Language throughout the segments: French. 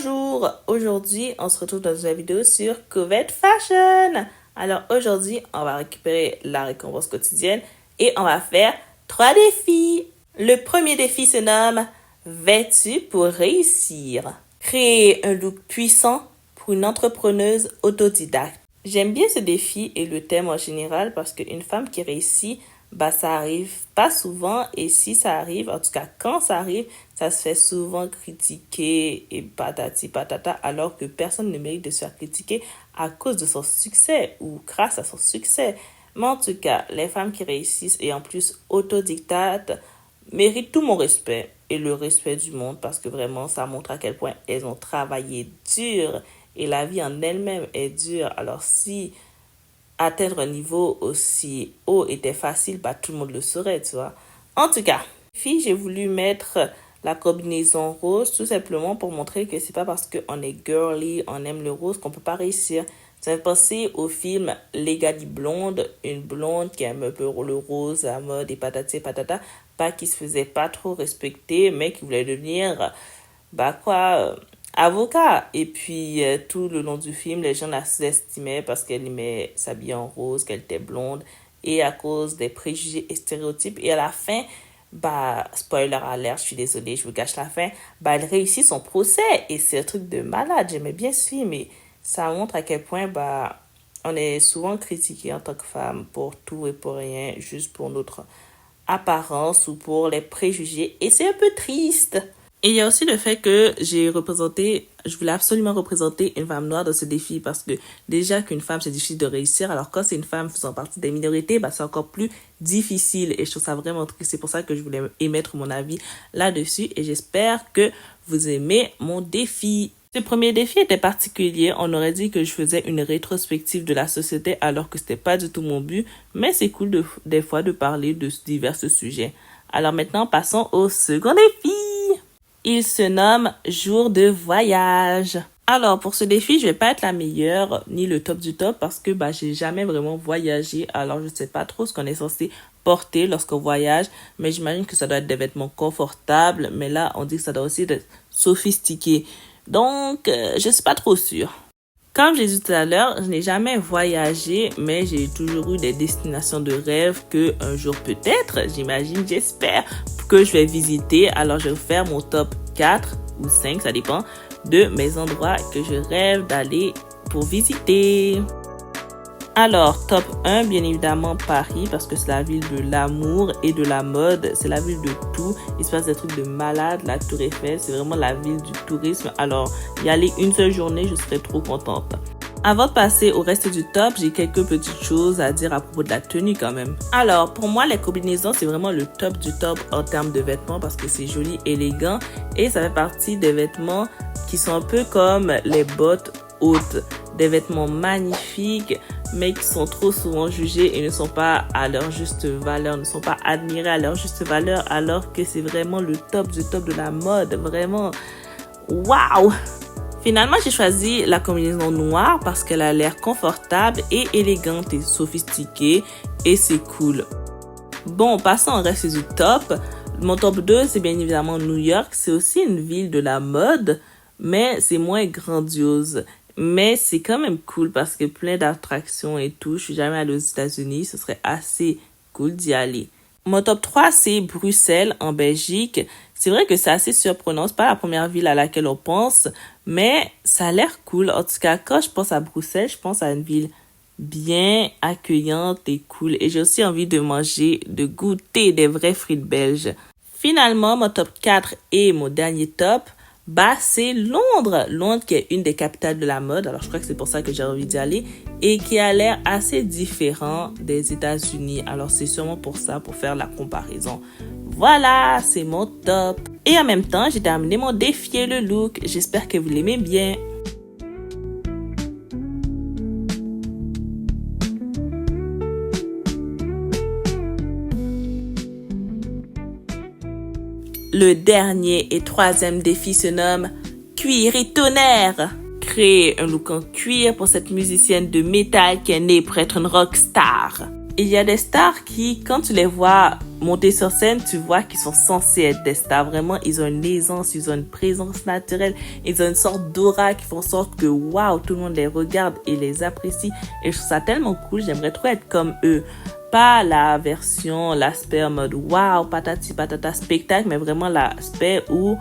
Bonjour, aujourd'hui on se retrouve dans une vidéo sur Cuvette Fashion. Alors aujourd'hui on va récupérer la récompense quotidienne et on va faire 3 défis. Le premier défi se nomme Vêtu pour réussir. Créer un look puissant pour une entrepreneuse autodidacte. J'aime bien ce défi et le thème en général parce qu'une femme qui réussit, ça arrive pas souvent, et si ça arrive, en tout cas quand ça arrive, ça se fait souvent critiquer et patati patata, alors que personne ne mérite de se faire critiquer à cause de son succès ou grâce à son succès. Mais en tout cas, les femmes qui réussissent et en plus autodidactes méritent tout mon respect et le respect du monde, parce que vraiment ça montre à quel point elles ont travaillé dur et la vie en elle-même est dure. Alors si atteindre un niveau aussi haut était facile, tout le monde le saurait, tu vois. En tout cas, fille, j'ai voulu mettre la combinaison rose tout simplement pour montrer que c'est pas parce qu'on est girly, on aime le rose qu'on peut pas réussir. Ça me fait penser au film Legally Blonde, une blonde qui aime un peu le rose à mode et patati patata, pas qui se faisait pas trop respecter, mais qui voulait devenir, avocat. Et puis, tout le long du film, les gens la sous-estimaient parce qu'elle aimait s'habiller en rose, qu'elle était blonde, et à cause des préjugés et stéréotypes. Et à la fin, spoiler alert, je suis désolée, je vous gâche la fin, elle réussit son procès. Et c'est un truc de malade. J'aimais bien ce film, mais ça montre à quel point, on est souvent critiqué en tant que femme pour tout et pour rien, juste pour notre apparence ou pour les préjugés. Et c'est un peu triste. Et il y a aussi le fait que je voulais absolument représenter une femme noire dans ce défi, parce que déjà qu'une femme, c'est difficile de réussir, alors quand c'est une femme faisant partie des minorités, c'est encore plus difficile, et je trouve ça vraiment triste. C'est pour ça que je voulais émettre mon avis là-dessus, et j'espère que vous aimez mon défi. Ce premier défi était particulier. On aurait dit que je faisais une rétrospective de la société, alors que c'était pas du tout mon but, mais c'est cool des fois de parler de divers sujets. Alors maintenant, passons au second défi. Il se nomme Jour de voyage. Alors, pour ce défi, je vais pas être la meilleure ni le top du top, parce que j'ai jamais vraiment voyagé. Alors, je sais pas trop ce qu'on est censé porter lorsqu'on voyage, mais j'imagine que ça doit être des vêtements confortables. Mais là, on dit que ça doit aussi être sophistiqué. Donc, je suis pas trop sûre. Comme j'ai dit tout à l'heure, je n'ai jamais voyagé, mais j'ai toujours eu des destinations de rêve que un jour peut-être, j'espère, que je vais visiter. Alors, je vais faire mon top 4 ou 5, ça dépend, de mes endroits que je rêve d'aller pour visiter. Alors, top 1, bien évidemment, Paris, parce que c'est la ville de l'amour et de la mode. C'est la ville de tout. Il se passe des trucs de malade. La Tour Eiffel, c'est vraiment la ville du tourisme. Alors, y aller une seule journée, je serais trop contente. Avant de passer au reste du top, j'ai quelques petites choses à dire à propos de la tenue quand même. Alors, pour moi, les combinaisons, c'est vraiment le top du top en termes de vêtements, parce que c'est joli, élégant, et ça fait partie des vêtements qui sont un peu comme les bottes hautes. Des vêtements magnifiques, mais qui sont trop souvent jugés et ne sont pas à leur juste valeur, ne sont pas admirés à leur juste valeur, alors que c'est vraiment le top du top de la mode. Vraiment, waouh! Finalement, j'ai choisi la combinaison noire parce qu'elle a l'air confortable et élégante et sophistiquée, et c'est cool. Bon, passons au reste du top. Mon top 2, c'est bien évidemment New York. C'est aussi une ville de la mode, mais c'est moins grandiose. Mais c'est quand même cool parce que plein d'attractions et tout. Je suis jamais allée aux États-Unis. Ce serait assez cool d'y aller. Mon top 3, c'est Bruxelles, en Belgique. C'est vrai que c'est assez surprenant. C'est pas la première ville à laquelle on pense, mais ça a l'air cool. En tout cas, quand je pense à Bruxelles, je pense à une ville bien accueillante et cool. Et j'ai aussi envie de manger, de goûter des vrais frites belges. Finalement, mon top 4 et mon dernier top, c'est Londres. Londres qui est une des capitales de la mode. Alors, je crois que c'est pour ça que j'ai envie d'y aller. Et qui a l'air assez différent des États-Unis. Alors, c'est sûrement pour ça, pour faire la comparaison. Voilà, c'est mon top. Et en même temps, j'ai terminé mon défi le look. J'espère que vous l'aimez bien. Le dernier et troisième défi se nomme Cuir et tonnerre. Créer un look en cuir pour cette musicienne de métal qui est née pour être une rockstar. Il y a des stars qui, quand tu les vois monter sur scène, tu vois qu'ils sont censés être des stars. Vraiment, ils ont une aisance, ils ont une présence naturelle, ils ont une sorte d'aura qui font en sorte que, waouh, tout le monde les regarde et les apprécie. Et je trouve ça tellement cool, j'aimerais trop être comme eux. Pas la version, l'aspect en mode, waouh, patati patata spectacle, mais vraiment l'aspect où,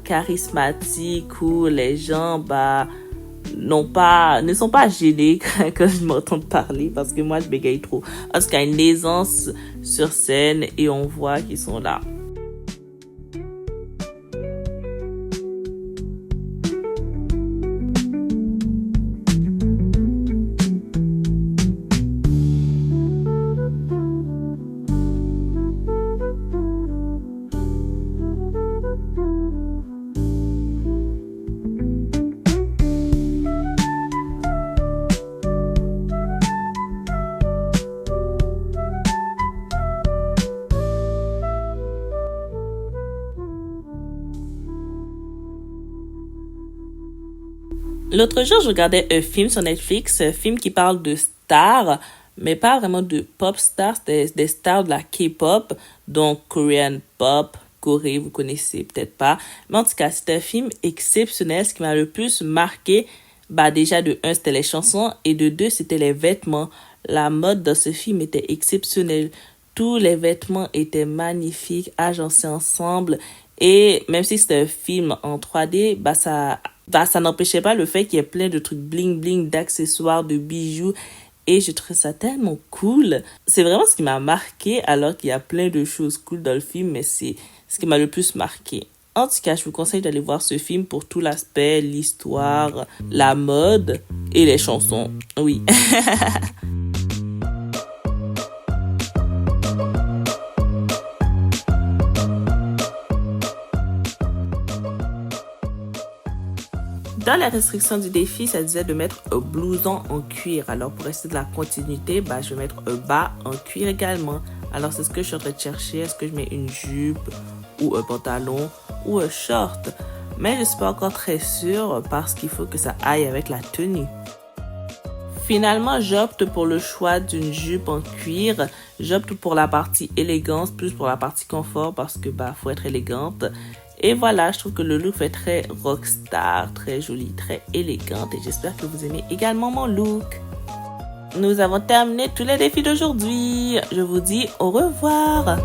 charismatique, où les gens, ne sont pas gênés quand je m'entends parler parce que moi je bégaye trop. En tout cas, une aisance sur scène et on voit qu'ils sont là. L'autre jour, je regardais un film sur Netflix, un film qui parle de stars, mais pas vraiment de pop stars, des stars de la K-pop, donc Korean pop, Corée, vous connaissez peut-être pas. Mais en tout cas, c'est un film exceptionnel. Ce qui m'a le plus marqué, déjà de un, c'était les chansons, et de deux, c'était les vêtements. La mode dans ce film était exceptionnelle. Tous les vêtements étaient magnifiques, agencés ensemble. Et même si c'était un film en 3D, ça n'empêchait pas le fait qu'il y ait plein de trucs bling bling, d'accessoires, de bijoux. Et je trouve ça tellement cool. C'est vraiment ce qui m'a marqué, alors qu'il y a plein de choses cool dans le film, mais c'est ce qui m'a le plus marqué. En tout cas, je vous conseille d'aller voir ce film pour tout l'aspect, l'histoire, la mode et les chansons. Oui. Dans la restriction du défi, ça disait de mettre un blouson en cuir. Alors, pour rester de la continuité, je vais mettre un bas en cuir également. Alors, c'est ce que je suis en train de chercher. Est-ce que je mets une jupe ou un pantalon ou un short? Mais je ne suis pas encore très sûre parce qu'il faut que ça aille avec la tenue. Finalement, j'opte pour le choix d'une jupe en cuir. J'opte pour la partie élégance, plus pour la partie confort parce que faut être élégante. Et voilà, je trouve que le look fait très rockstar, très joli, très élégante et j'espère que vous aimez également mon look. Nous avons terminé tous les défis d'aujourd'hui. Je vous dis au revoir.